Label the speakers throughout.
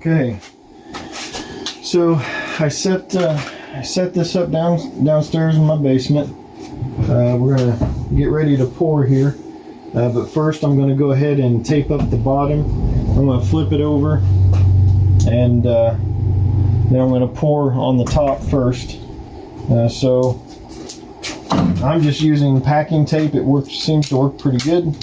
Speaker 1: Okay, so I set this up downstairs in my basement. We're gonna get ready to pour here, but first I'm gonna go ahead and tape up the bottom. I'm gonna flip it over, and then I'm gonna pour on the top first. So I'm just using packing tape. It seems to work pretty good.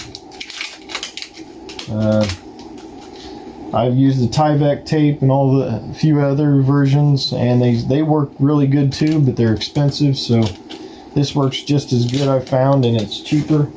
Speaker 1: I've used the Tyvek tape and all the few other versions, and they work really good too, but they're expensive, so this works just as good, I found, and it's cheaper.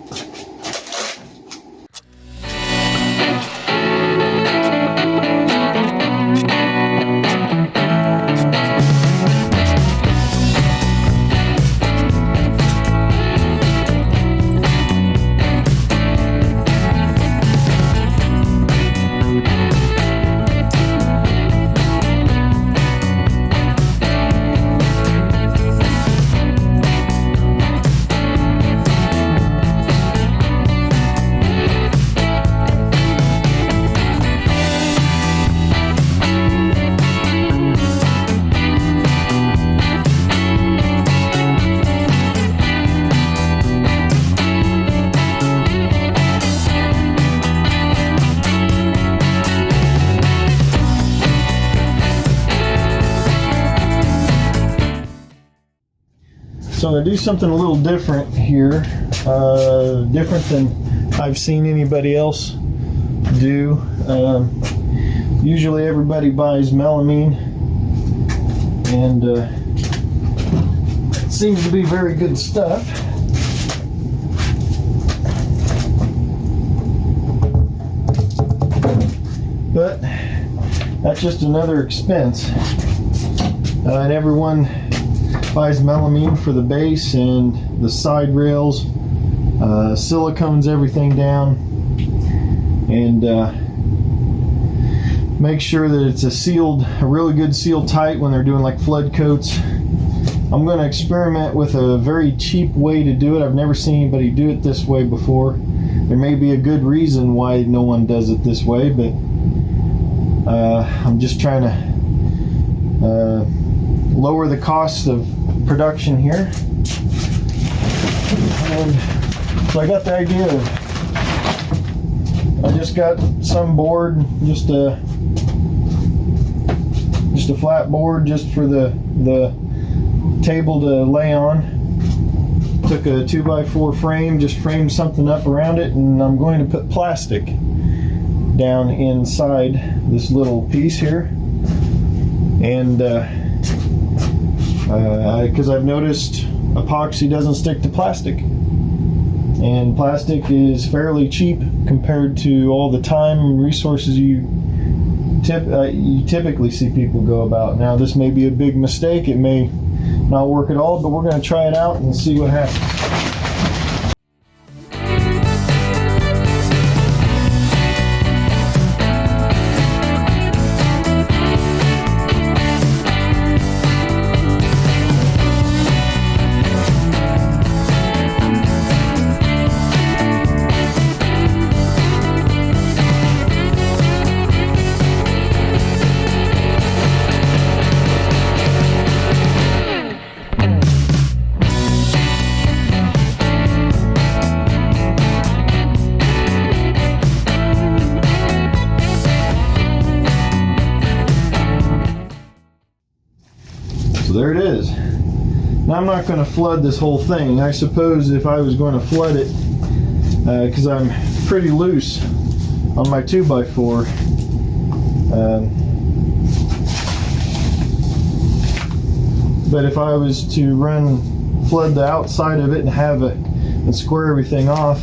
Speaker 1: So I'm going to do something a little different here, different than I've seen anybody else do. Usually everybody buys melamine, and it seems to be very good stuff. But that's just another expense, and everyone buys melamine for the base and the side rails, silicones everything down, and make sure that it's a really good seal tight when they're doing like flood coats. I'm going to experiment with a very cheap way to do it. I've never seen anybody do it this way before. There may be a good reason why no one does it this way, but I'm just trying to lower the cost of production here. And so I got the idea of, I just got some board, just a flat board just for the table to lay on. Took a 2x4 frame, just framed something up around it, and I'm going to put plastic down inside this little piece here. And because I've noticed epoxy doesn't stick to plastic, and plastic is fairly cheap compared to all the time and resources you typically see people go about. Now this may be a big mistake, it may not work at all, but we're going to try it out and see what happens. There it is. Now I'm not going to flood this whole thing. I suppose if I was going to flood it, because I'm pretty loose on my 2x4, but if I was to flood the outside of it and square everything off,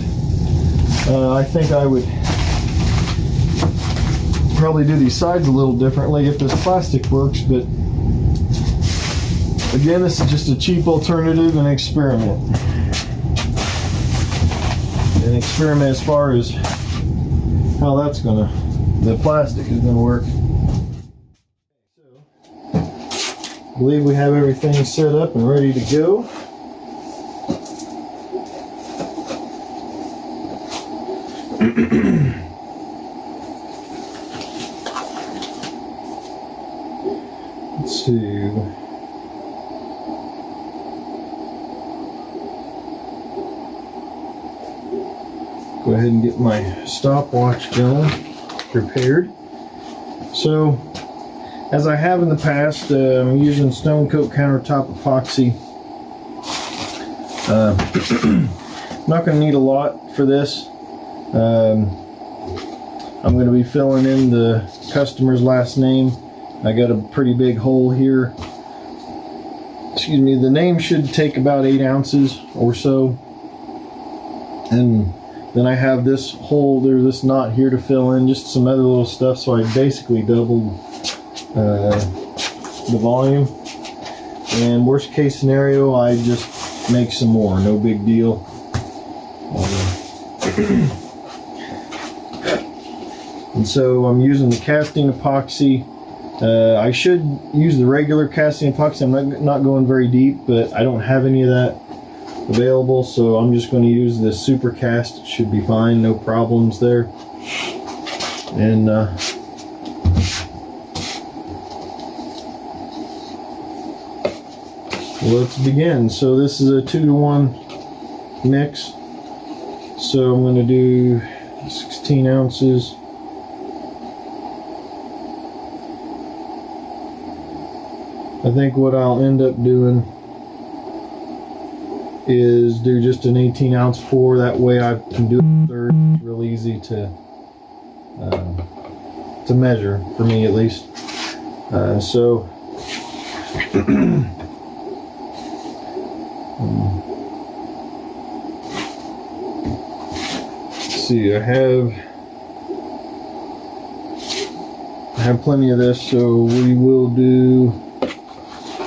Speaker 1: I think I would probably do these sides a little differently if this plastic works. But again, this is just a cheap alternative and experiment. An experiment as far as how the plastic is gonna work. So, I believe we have everything set up and ready to go. Let's see. Go ahead and get my stopwatch going, prepared. So, as I have in the past, I'm using Stone Coat Countertop Epoxy. Not going to need a lot for this. I'm going to be filling in the customer's last name. I got a pretty big hole here. Excuse me, the name should take about 8 ounces or so. And then I have this hole there, this knot here to fill in, just some other little stuff, so I basically doubled the volume. And worst case scenario, I just make some more, no big deal. And so I'm using the casting epoxy. I should use the regular casting epoxy. I'm not going very deep, but I don't have any of that available, so I'm just going to use this super cast. It should be fine, no problems there. And let's begin. So this is a 2-to-1 mix, so I'm going to do 16 ounces. I think what I'll end up doing is do just an 18-ounce pour. That way I can do a third. It's real easy to measure, for me at least. So let's see. I have plenty of this, so we will do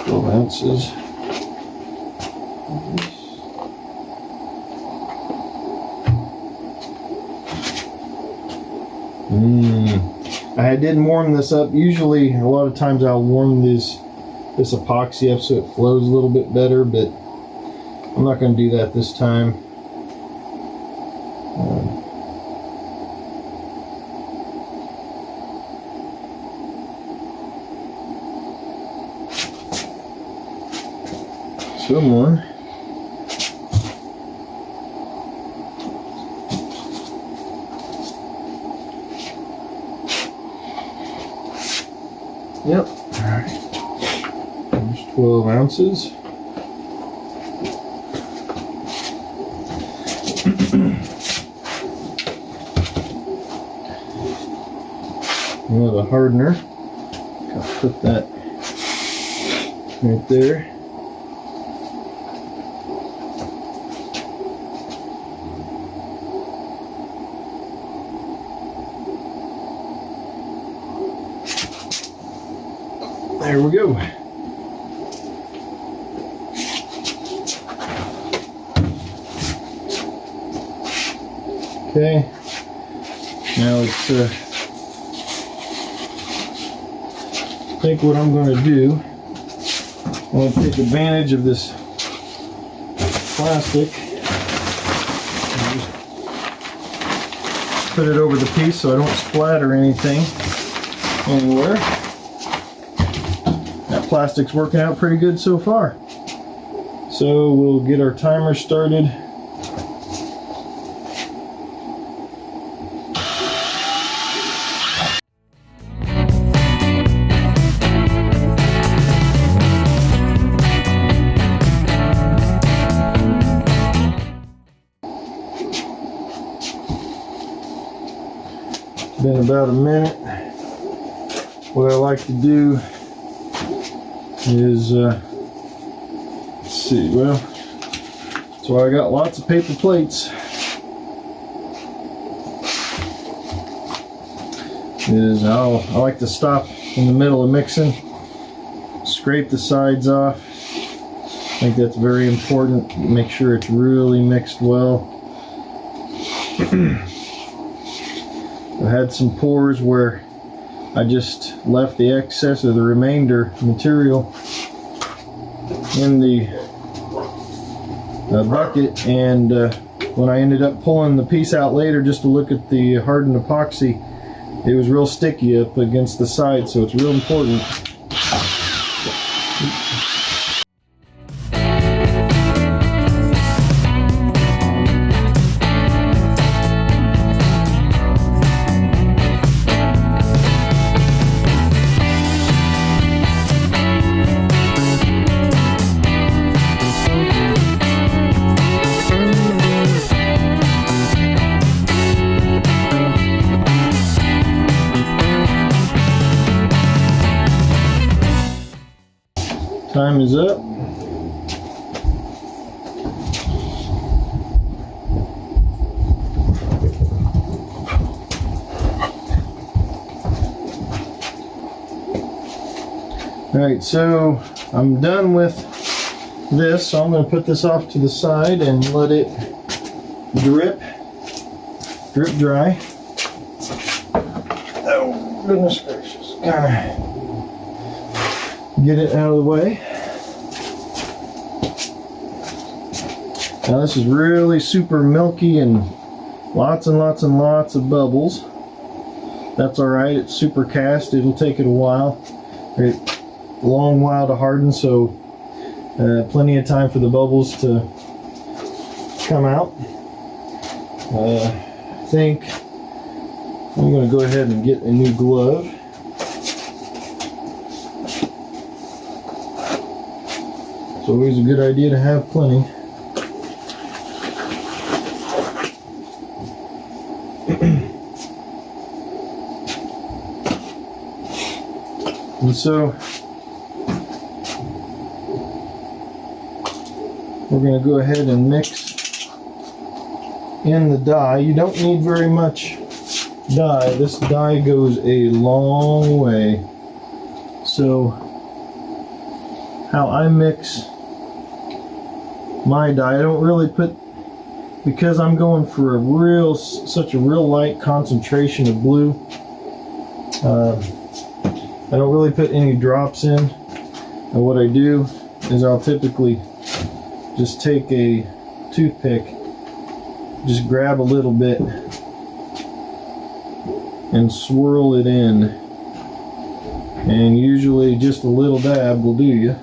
Speaker 1: 12 ounces. I didn't warm this up. Usually, a lot of times I'll warm this epoxy up so it flows a little bit better, but I'm not going to do that this time. Someone Yep. Alright. There's 12 ounces. Another hardener. I'll put that right there. There we go. Okay. Now let's I think what I'm going to do, I'm going to take advantage of this plastic and just put it over the piece so I don't splatter anything anywhere. That plastic's working out pretty good so far. So we'll get our timer started. Been about a minute. What I like to do is let's see, well, so I got lots of paper plates. I like to stop in the middle of mixing, scrape the sides off. I think that's very important. Make sure it's really mixed well. I had some pours where I just left the excess or the remainder material in the bucket, and when I ended up pulling the piece out later just to look at the hardened epoxy, it was real sticky up against the side, so it's real important time is up. Alright, so I'm done with this, so I'm going to put this off to the side and let it drip dry. Oh, goodness gracious. Gotta get it out of the way. Now this is really super milky and lots and lots and lots of bubbles. That's alright, it's super cast, it'll take it a while. A long while to harden, so plenty of time for the bubbles to come out. I think I'm going to go ahead and get a new glove. It's always a good idea to have plenty. And so we're going to go ahead and mix in the dye. You don't need very much dye. This dye goes a long way. So how I mix my dye, I don't really put, because I'm going for such a real light concentration of blue, I don't really put any drops in. And what I do is I'll typically just take a toothpick, just grab a little bit and swirl it in, and usually just a little dab will do you.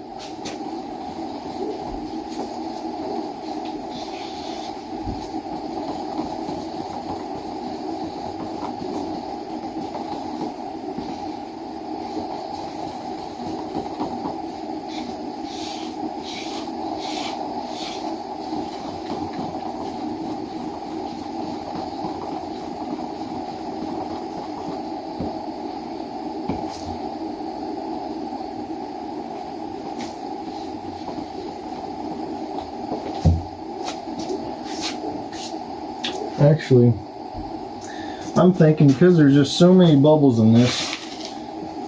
Speaker 1: Actually, I'm thinking because there's just so many bubbles in this,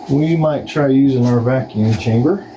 Speaker 1: we might try using our vacuum chamber.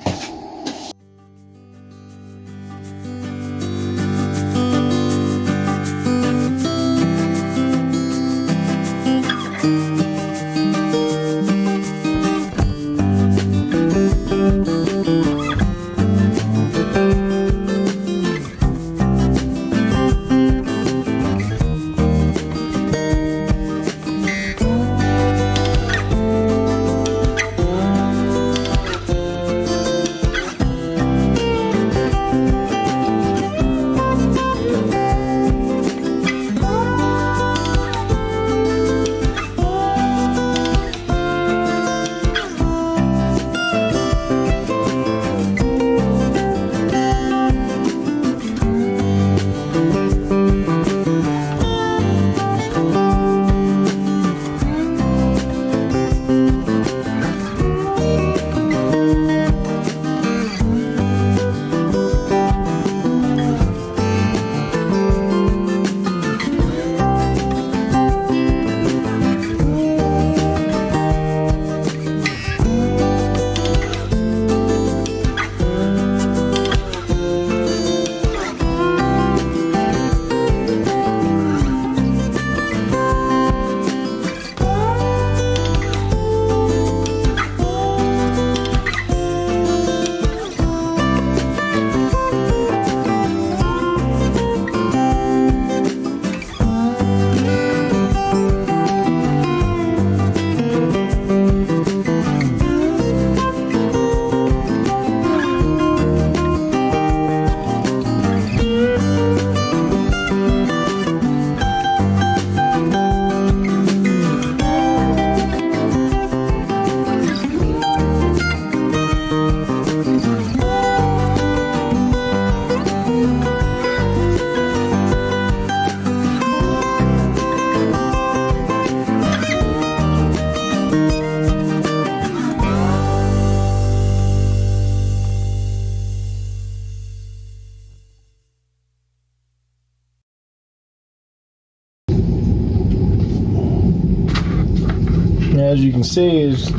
Speaker 1: as you can see, is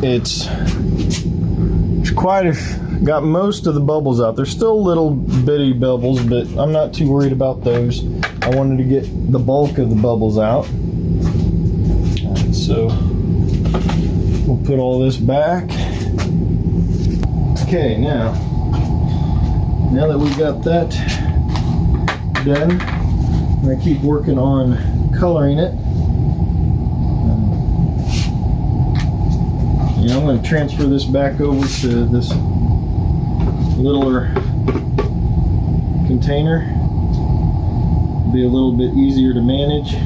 Speaker 1: it's got most of the bubbles out. There's still little bitty bubbles, but I'm not too worried about those. I wanted to get the bulk of the bubbles out. So we'll put all this back. Okay, now that we've got that done, I'm going to keep working on coloring it. I'm going to transfer this back over to this littler container. It'll be a little bit easier to manage.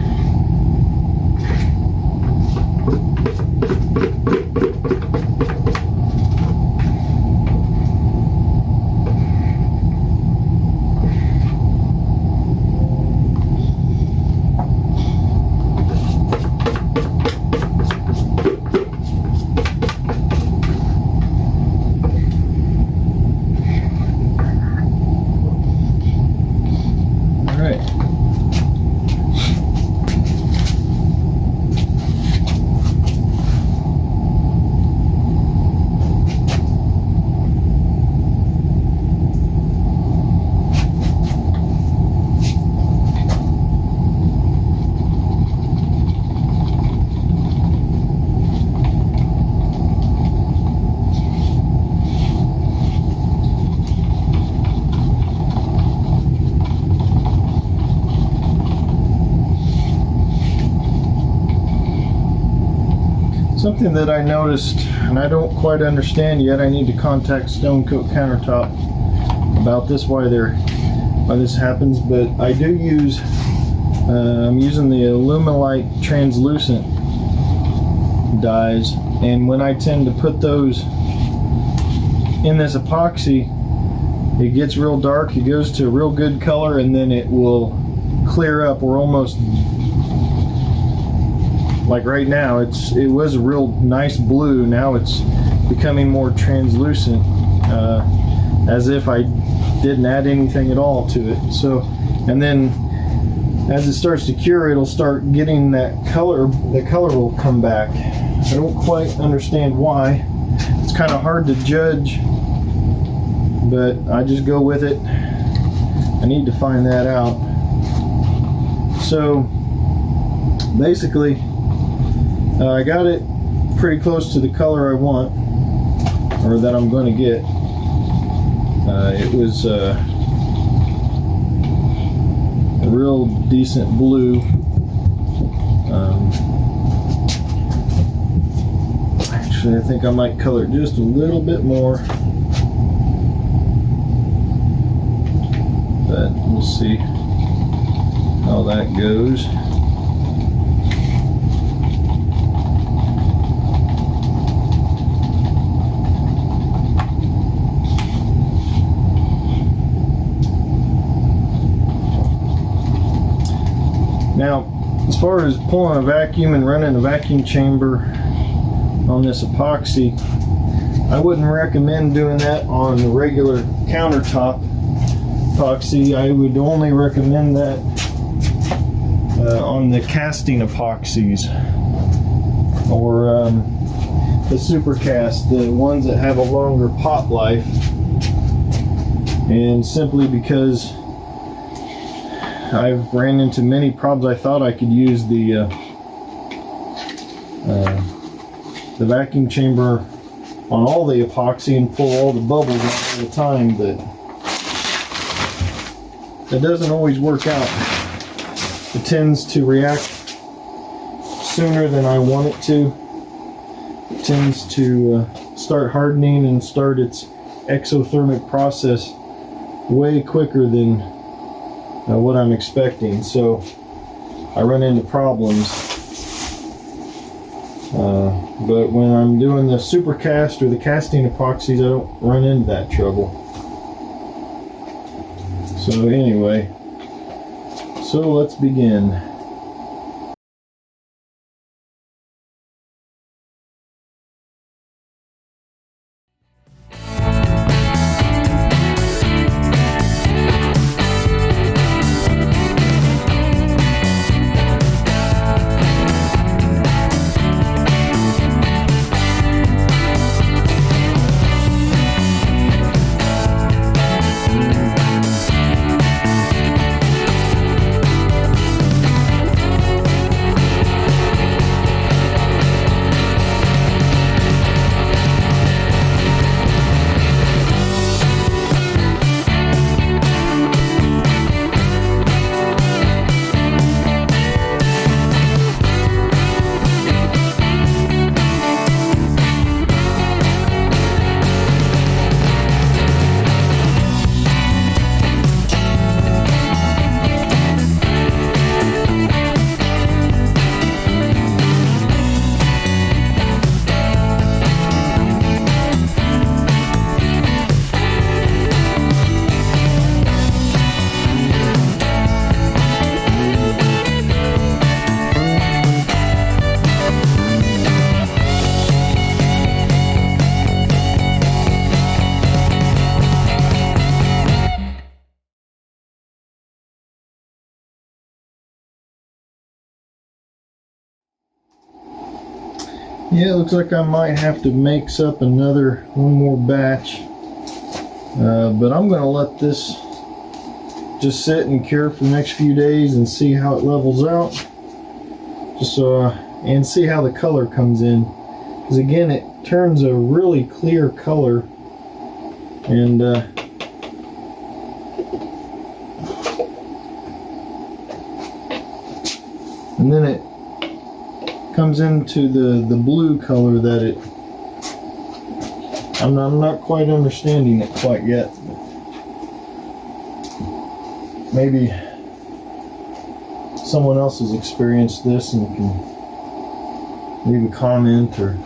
Speaker 1: Something that I noticed, and I don't quite understand yet, I need to contact Stone Coat Countertop about this, why this happens, but I do use, I'm using the Alumilite translucent dyes, and when I tend to put those in this epoxy, it gets real dark, it goes to a real good color, and then it will clear up. We're almost, like right now, it was a real nice blue, now it's becoming more translucent, as if I didn't add anything at all to it. So, and then as it starts to cure, it'll start getting that color, the color will come back. I don't quite understand why. It's kind of hard to judge, but I just go with it. I need to find that out. So basically, I got it pretty close to the color I want, or that I'm going to get. It was a real decent blue. Actually, I think I might color it just a little bit more, but we'll see how that goes. Now, as far as pulling a vacuum and running a vacuum chamber on this epoxy, I wouldn't recommend doing that on the regular countertop epoxy. I would only recommend that on the casting epoxies, or the super cast, the ones that have a longer pot life, and simply because I've ran into many problems. I thought I could use the vacuum chamber on all the epoxy and pull all the bubbles out all the time, but it doesn't always work out. It tends to react sooner than I want it to. It tends to start hardening and start its exothermic process way quicker than what I'm expecting, so I run into problems. But when I'm doing the super cast or the casting epoxies, I don't run into that trouble. So anyway, so let's begin. Yeah, it looks like I might have to mix up one more batch. But I'm going to let this just sit and cure for the next few days and see how it levels out. Just and see how the color comes in. Because again, it turns a really clear color. And then it comes into the blue color that it. I'm not quite understanding it quite yet. Maybe someone else has experienced this and can leave a comment or.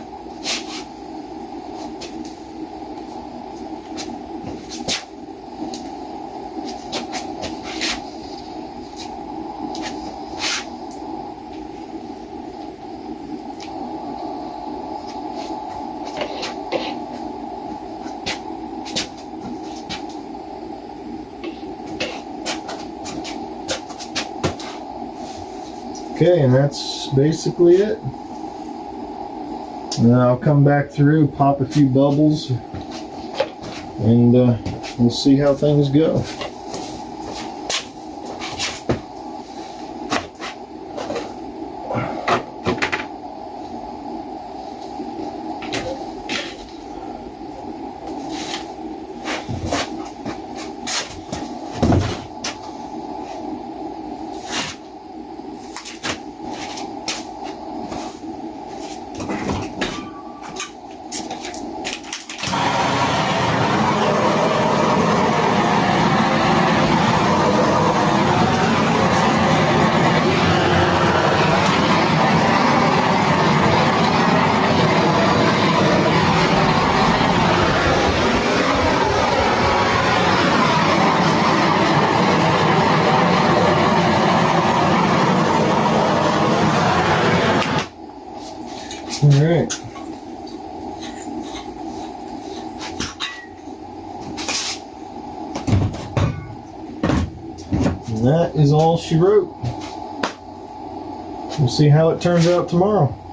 Speaker 1: Okay, and that's basically it. And I'll come back through, pop a few bubbles, and we'll see how things go. Alright. And that is all she wrote. We'll see how it turns out tomorrow.